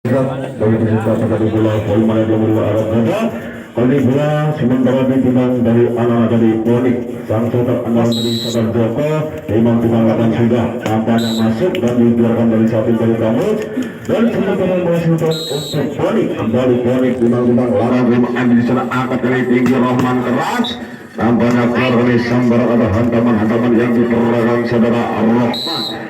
dari peserta tadi bola volume yang kedua arah ganda kali bola sementara ditimang dari anak-anak dari Ponik sang shooter andalan dari Saudara Joko memang timbangan sudah tampaknya masuk dan dibiarkan dari satu dari kamu dan sementara bola shooter untuk Ponik kembali Ponik timang-timang larang memang di sana angkat dari tinggi Rahman keras tampaknya keluar dari sambaran ada hantaman-hantaman yang diperoleh Saudara Rahman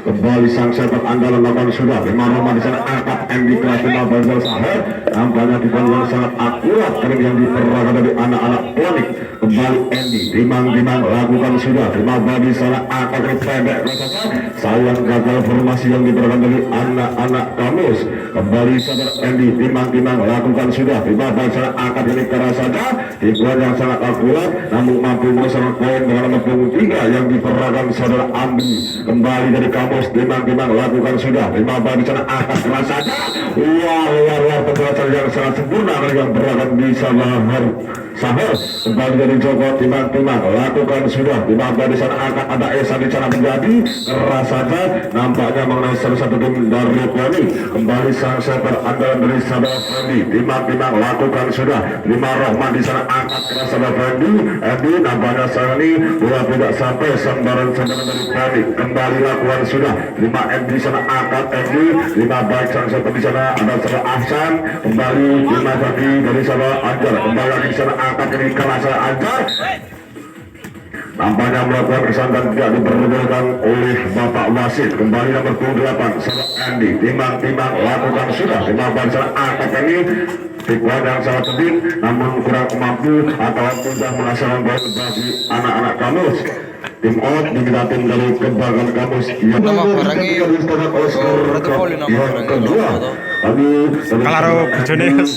kembali sang sepak andalan lakukan sudah memang Rahman di sana angkat MD kelas 5 Banjar Sahel tampaknya bukan yang sangat akurat karena yang diperoleh dari anak-anak Ponik kembali Andy timang-timang lakukan sudah terima bagi sana angkat dari pendek sayang gagal formasi yang diperoleh dari anak-anak Kamus kembali Saudara Andy timang-timang lakukan sudah terima bagi sana angkat dari keras saja hikuan yang sangat akurat namun mampu mengesan poin dengan nomor punggung 3 yang diperoleh Saudara Ambi kembali dari Kamus timang-timang lakukan sudah terima bagi sana angkat keras saja luar penjelasan yang sangat sempurna yang beragam di Sahel kembali dari Joko timang-timang lakukan sudah timang di sana angkat ada Esa di sana menjadi keras saja nampaknya mengenai salah satu tim dari Ponik kembali sang setter andalan dari Saudara Fendi timang-timang lakukan sudah lima Rahman di sana angkat keras Saudara Fendi Edi nampaknya sang ini bola tidak sampai sambaran-sambaran dari Ponik kembali lakukan sudah lima Edi di sana angkat Edi lima baik sang setter di sana ada Saudara Ahsan kembali lima lagi dari Saudara Anjar kembali lagi di sana angkat dari keras Anjar nampaknya melakukan kesalahan tidak diperbolehkan oleh Bapak Wasit kembali nomor 28 Saudara Andi timang-timang lakukan sudah timang bangsa angkat ini tikuan yang sangat penting namun kurang mampu atau sudah menghasilkan gol bagi anak-anak Kamus tim out diminta tim dari kebanggaan Kamus yang kedua kami kalau Jones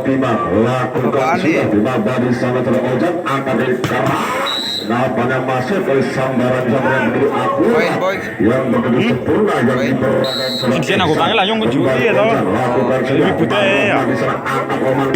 timang lakukan sudah timang dari sana terojak angkat dari keras nampaknya masuk ke sambaran-sambaran begitu akurat yang begitu sempurna yang diperoleh Sian aku panggil lah yang kejudi ya toh lebih putih ya angkat Roman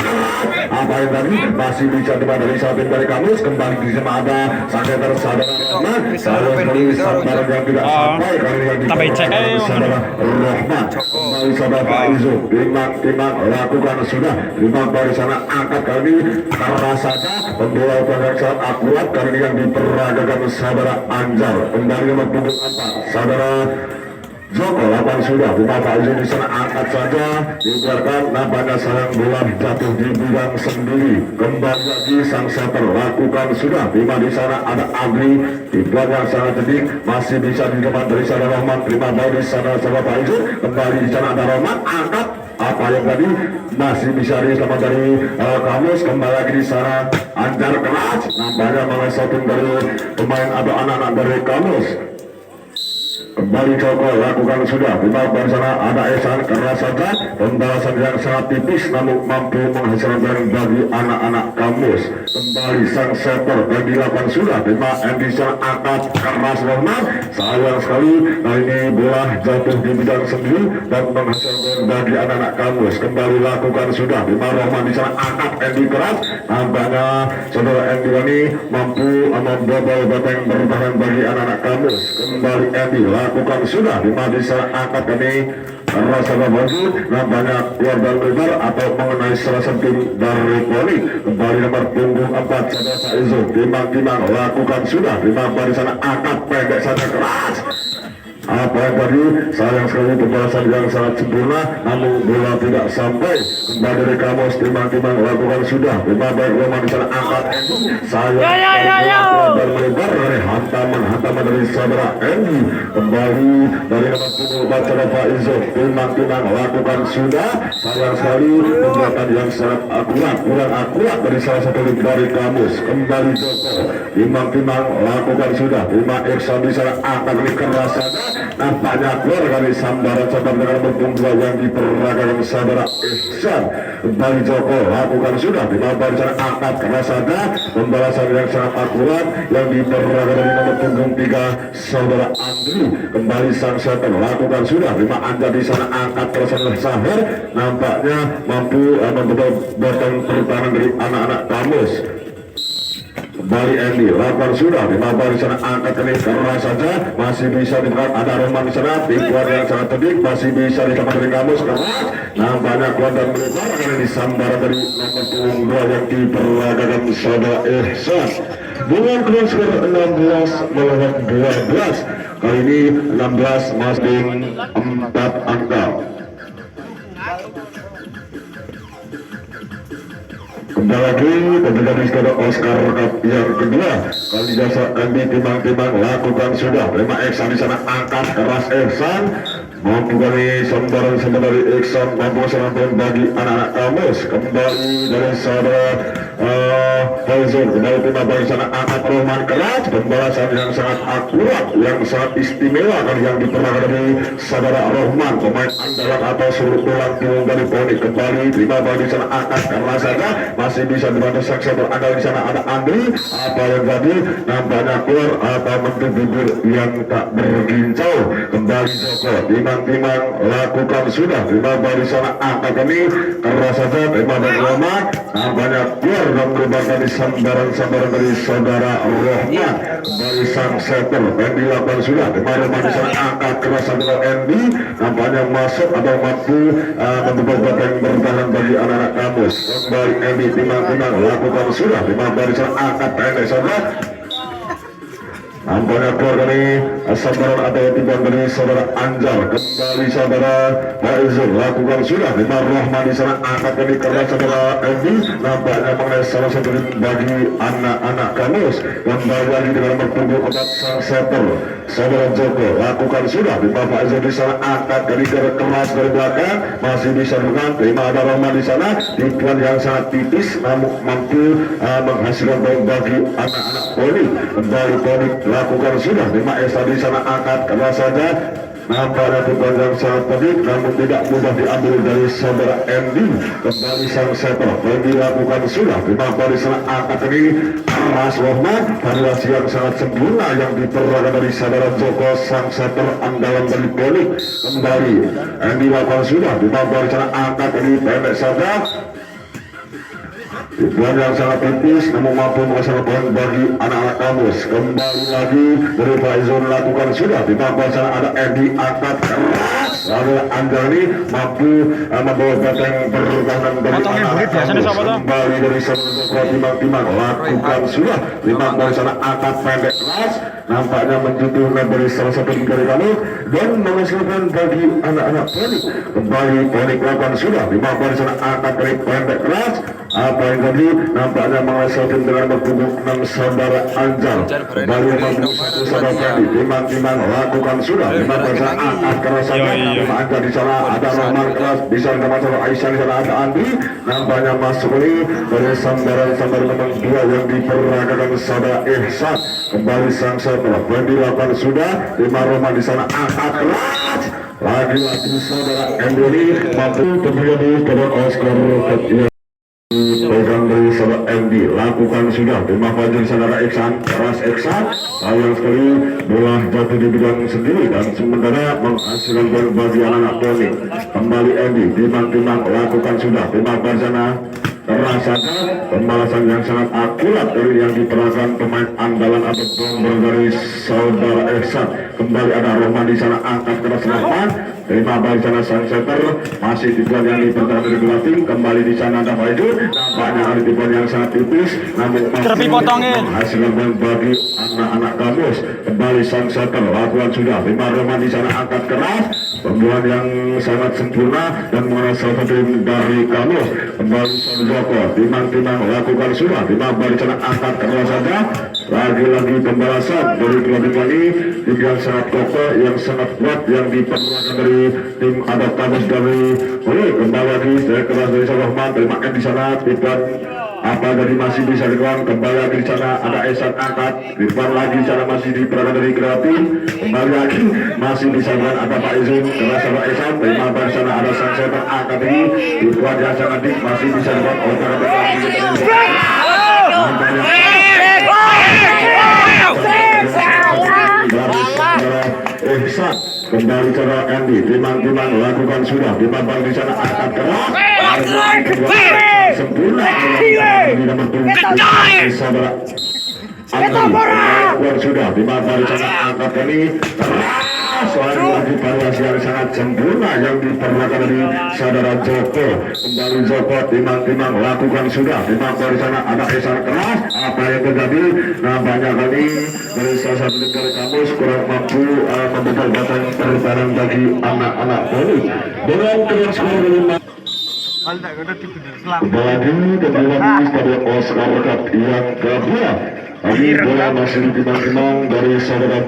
apa yang tadi masih bisa dari satu dari Kamus kembali di sana ada Saudara Rahman sambaran yang tidak sampai kali yang tambah cek aja Saudara Rahman kembali Saudara Faizu timang lakukan sudah timang dari sana angkat kali keras saja pembola yang sangat akurat kali yang diperagakan Saudara Anjar kembali nomor punggung 4 Saudara Joko lapan sudah Bapak Izin di sana angkat saja dibiarkan nampaknya sayang bola jatuh di bidang sendiri kembali lagi sang setter lakukan sudah terima di sana ada Agri di belakang sangat tedik masih bisa di depan dari Saudara Rahman terima baik di sana Bapak Izin kembali di sana ada Rahman angkat apa yang tadi masih bisa diselamat dari Kamus kembali lagi di sana Anjar keras nampaknya malah satu dari pemain atau anak-anak dari Kamus kembali Joko lakukan sudah di bawah sana ada Esan keras saja pembalasan yang sangat tipis namun mampu menghasilkan bagi anak-anak Kamus kembali sang setter yang dilakukan sudah di bawah Endisa angkat keras Rahman sayang sekali nah ini bola jatuh di bidang sendiri dan menghasilkan bagi anak-anak Kamus kembali lakukan sudah di bawah Rahman di sana angkat Endi keras nampaknya Saudara Endi ini mampu membobol batang bertahan bagi anak-anak Kamus kembali Endi lakukan sudah di bisa angkat ini rasa baju nampaknya keluar dari lebar atau mengenai salah satu dari Ponik kembali nomor punggung 4 Saudara Saizu timang-timang lakukan sudah di sana angkat pendek saja keras apa yang tadi sayang sekali pembalasan yang sangat sempurna namun bola tidak sampai kembali dari Kamus timang-timang lakukan sudah lima baik Roman di sana angkat sayang dan melebar dari hantaman dari Saudara Endi kembali dari nomor punggung 4 Saudara Faizu timang-timang lakukan sudah sayang sekali pembuatan yang sangat akurat kurang akurat dari salah satu dari Kamus kembali Joko timang-timang lakukan sudah lima Iksan di sana angkat dari keras nampaknya keluar dari sambaran-sambaran dengan berpung 2 yang diperagakan Saudara Iksan kembali Joko lakukan sudah dimampan cara angkat keras saja pembalasan yang sangat akurat yang diperagakan dari nomor punggung 3 Saudara Andri kembali sang setter lakukan sudah 5 Anda di sana angkat keras Sahir nampaknya mampu membobol batang pertahanan dari anak-anak Kamus kembali Andy lakukan sudah dimabah di sana angkat ini keras saja masih bisa ditekan ada Roman di sana tipuan yang sangat tedik masih bisa ditekan dari Kamus keras nampaknya kuat dan melebar karena disambar dari nomor punggung 2 yang diperagakan Saudara Ihsan dengan skor 16 melawan 12 kali ini 16 masing 4 angka. Kembali lagi ketika di Oscar Cup yang kedua kali jasa Andi timbang-timbang lakukan sudah terima Eksan di sana angkat keras Eksan mampu dari sembaran dari Eksan mampu serangan bagi anak-anak Kamus kembali dari saudara Faizul kembali timbang di sana angkat Roman keras pembalasan yang sangat akurat yang sangat istimewa kali yang diperlukan dari saudara Rohman pemain andalan atau suruh tulang punggung dari Poni kembali terima di sana angkat keras saja masih bisa dibantu saksi berandal di sana ada Andri apa yang tadi nampaknya keluar atau bentuk bibir yang tak bergincau kembali Joko timang-timang lakukan sudah terima di sana angkat ini keras saja terima dari Roma nampaknya keluar dan merupakan di sambaran dari saudara Rohman kembali sang setter yang dilakukan sudah terima Roma di sana angkat keras saja Andy nampaknya masuk atau mampu membuat yang bertahan bagi anak-anak Kamus kembali Andy timang-timang lakukan sudah timang dari sana angkat pendek saja nampaknya keluar dari sambaran atau timang dari saudara Anjal kembali saudara Faizul lakukan sudah timang Rahman di sana angkat dari keras saudara Andy nampaknya mengenai salah satu bagi anak-anak Kamus kembali lagi dengan nomor punggung 4 sang setter saudara Joko lakukan sudah timang Faizul di sana angkat dari keras dari belakang masih bisa bukan terima ada Rahman di sana tipuan yang sangat tipis namun mampu menghasilkan poin bagi anak-anak Poni kembali Poni lakukan sudah terima Esa di sana angkat keras saja nampaknya tipuan yang sangat pedih namun tidak mudah diambil dari saudara Andy kembali sang setter yang dilakukan sudah terima di sana angkat ini keras Rohman variasi yang sangat sempurna yang diperlukan dari saudara Joko sang setter andalan dari Poni kembali Andy lakukan sudah terima di sana angkat ini pendek saja tipuan yang sangat tipis namun mampu menghasilkan poin bagi anak-anak Kamus kembali lagi dari Faizul lakukan sudah di bawah sana ada Edi angkat keras lalu Anjani mampu membawa batang pertahanan dari anak-anak Kamus kembali dari sana timang-timang lakukan sudah di bawah sana angkat pendek keras nampaknya menjatuhkan dari salah satu dari kami dan menghasilkan bagi anak-anak Poni kembali Poni lakukan sudah di bawah sana angkat dari pendek keras apa yang tadi nampaknya menghasilkan dengan berpunggung 6 saudara Anjal kembali mampu satu saudara tadi timang-timang lakukan sudah timang bersama angkat keras saja nama Anjal di sana ada Rahman keras di sana nama saudara Aisyah di sana ada Andi nampaknya masuk ini dari sambaran nomor 2 yang diperagakan saudara Ihsan kembali sang setelah yang dilakukan sudah timang Rahman di sana angkat keras lagi-lagi saudara Endoni mampu terjadi pada Oscar pegang dari saudara Andy lakukan sudah terima Fajar saudara Iksan keras Iksan sayang sekali bola jatuh di bidang sendiri dan sementara menghasilkan gol bagi anak-anak Poni kembali Andy timang-timang lakukan sudah terima Fajar keras saja pembalasan yang sangat akurat dari yang diperagakan pemain andalan atau bomber dari saudara Iksan kembali ada Roman di sana angkat keras Rahman terima balik sana sang setter masih tipuan yang dipertahankan dari Gulating kembali di sana ada Faizul nampaknya ada tipuan yang sangat tipis namun menghasilkan poin bagi anak-anak Kamus kembali sang setter lakukan sudah terima Roman di sana angkat keras pembuatan yang sangat sempurna dan mengenai salah satu dari Kamus kembali sang Joko timang-timang lakukan sudah terima balik sana angkat keras saja lagi-lagi pembalasan dari Gulating kali tim yang sangat kokoh yang sangat kuat yang diperlukan dari tim adat Kamus dari kembali lagi saya keras dari Rahman terima di sana tipuan apa dari masih bisa dilakukan kembali lagi di sana ada Esan angkat tipuan lagi di sana masih diperagakan dari Gulating kembali lagi masih bisa dilakukan ada Pak Izin keras sama Esan terima di sana ada sang setter angkat ini tipuan yang sangat dik masih bisa dilakukan oleh para Ihsan kembali cara Andy timang-timang lakukan sudah dimabang di sana angkat keras sempurna di nomor 7 saudara Anggi sudah dimana di sana angkat ini lagi variasi yang sangat sempurna yang diperlakukan dari saudara Joko. Kembali Joko timang-timang lakukan sudah dimana di sana ada esan keras. Apa yang terjadi? Nampaknya kali dari salah satu negara kampus kurang mampu membuka batang pertahanan bagi anak-anak poli dengan kelas skor 5. Kembali stadion Oscar Cup yang kedua. Ini bola masih timang-timang dari saudara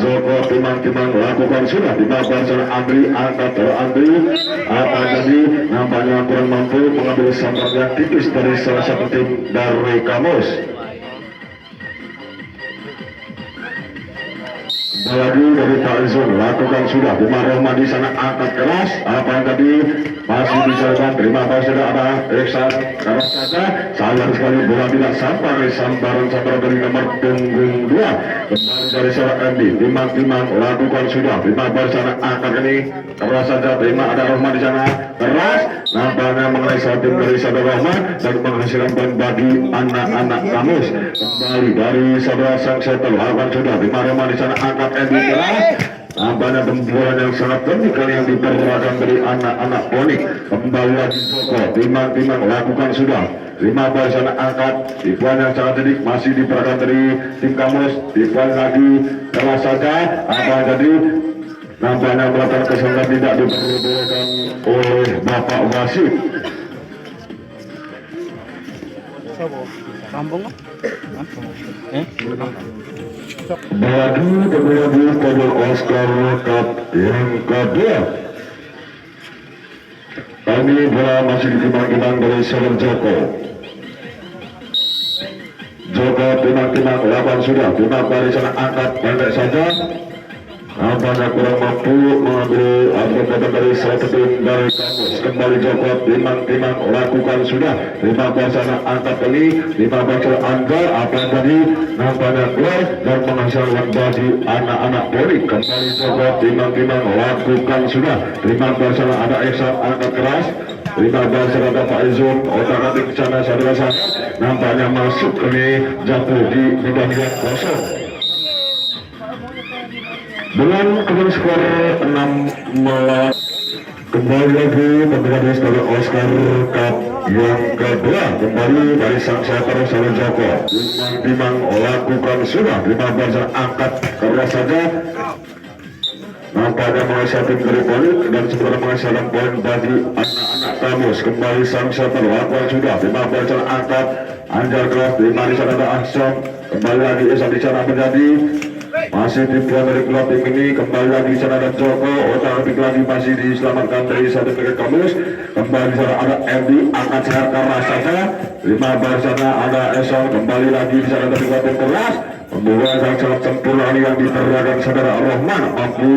Joko timang-timang lakukan sudah dimana sana Andri angkat Andri apa jadi nampaknya kurang mampu mengambil sampan yang tipis dari salah satu tim dari kamus. Lagi dari Pak Zul lakukan sudah dimana Rahman di sana angkat keras apa yang tadi masih diserahkan terima kasih sudah ada Eksan keras saja sayang sekali bola tidak sampai sambaran dari nomor punggung 2 kembali dari seorang Andy timang-timang lakukan sudah dimana sana angkat ini keras saja terima ada Rahman di sana keras nampaknya mengenai satu dari saudara Rahman dan menghasilkan poin bagi anak-anak kamus. Kembali dari saudara Sang Setel lakukan sudah dimana Rahman di sana angkat Andy keras nampaknya benturan yang sangat teknikal yang diperlukan dari anak-anak ponik. Kembali lagi Joko timang-timang lakukan sudah lima bal sana angkat tipuan yang sangat sedikit masih diperlukan dari tim kamus tipuan lagi keras saja apa jadi nampaknya melakukan kesalahan tidak diperbolehkan oleh Bapak Wasit. Bagi terjadi pada Oscar Cup yang kedua. Kami bola masih ditimbang-timbang dari seorang Joko. Joko timang-timang lawan sudah timang dari sana angkat pendek saja. Nampaknya kurang mampu mengambil advokat dari satu tim dari kampus. Kembali Joko timang-timang lakukan sudah lima sana angkat kali lima bacol anggar apa yang tadi nampaknya keluar dan menghasilkan bagi anak-anak poli. Kembali Joko timang-timang lakukan sudah lima sana ada Eksan angkat keras lima sana ada Pak Izun otak atik sana saudara saya nampaknya masuk ini jatuh di bagian kosong. Dengan kemudian skor 6 melawan kembali lagi pembentukan skor Oscar Cup yang kedua kembali dari sang setter Saudara Joko timang lakukan sudah 15 angkat keras saja nampaknya menghasilkan dari poin dan sebenarnya menghasilkan poin bagi anak-anak kamus. Kembali sang setter lakukan sudah 15 angkat anjar keras di sana ada Ahsan kembali lagi Esa di sana menjadi masih tipuan dari klub tim ini kembali lagi sana ada Joko otak lebih lagi masih diselamatkan dari satu paket kamus. Kembali sana ada Andy angkat sehat keras saja 15 sana ada Esol kembali lagi di sana ada klub tim keras pembuatan yang sangat sempurna yang diperlihatkan saudara Rahman mampu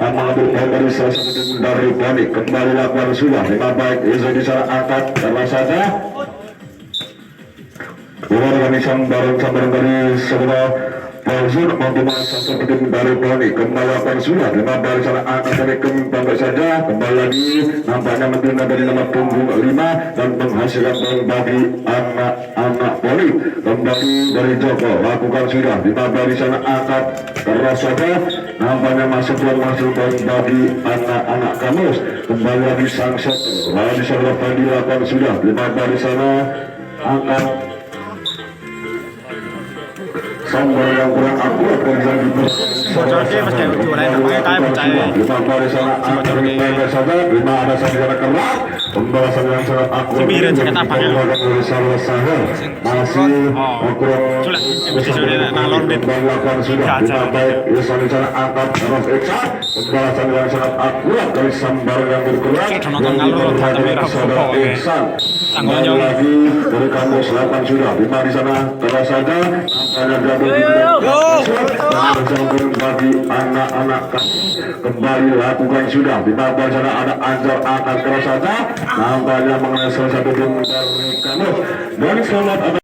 mengambil poin dari salah satu tim dari Ponik. Kembali lakukan sudah lima baik Izo di sana angkat keras saja keluarga sambaran dari saudara Paulson mampu satu tim dari Poni. Kembali akan sudah lima bal sana angkat dari kembali saja kembali lagi nampaknya menterima dari nomor punggung 5 dan menghasilkan poin bagi anak-anak Poni. Kembali dari Joko lakukan sudah lima bal di sana angkat keras saja nampaknya masuk poin bagi anak-anak kamus. Kembali lagi sang setter lalu di sana dilakukan sudah lima bal di sana angkat sambar yang kurang akurat yang Bocornya mas kayak lucu lah, namanya kayak percaya. Lima ada saudara keras pembahasan yang sangat akurat Sembilan sangat apa ya? Masih akurat Sudah, sudah nalon deh. melakukan sudah lima baik Isan di sana angkat terus Eksan pembahasan yang sangat akurat dari sambar yang berkurang yang diperhatikan saudara Eksan. Kembali lagi dari kampus 8 sudah lima di sana keras saja angkanya jatuh bagi anak-anak kembali lakukan sudah di bawah sana ada anjar atas keras saja nampaknya mengenai salah satu tim dari kampus dan selamat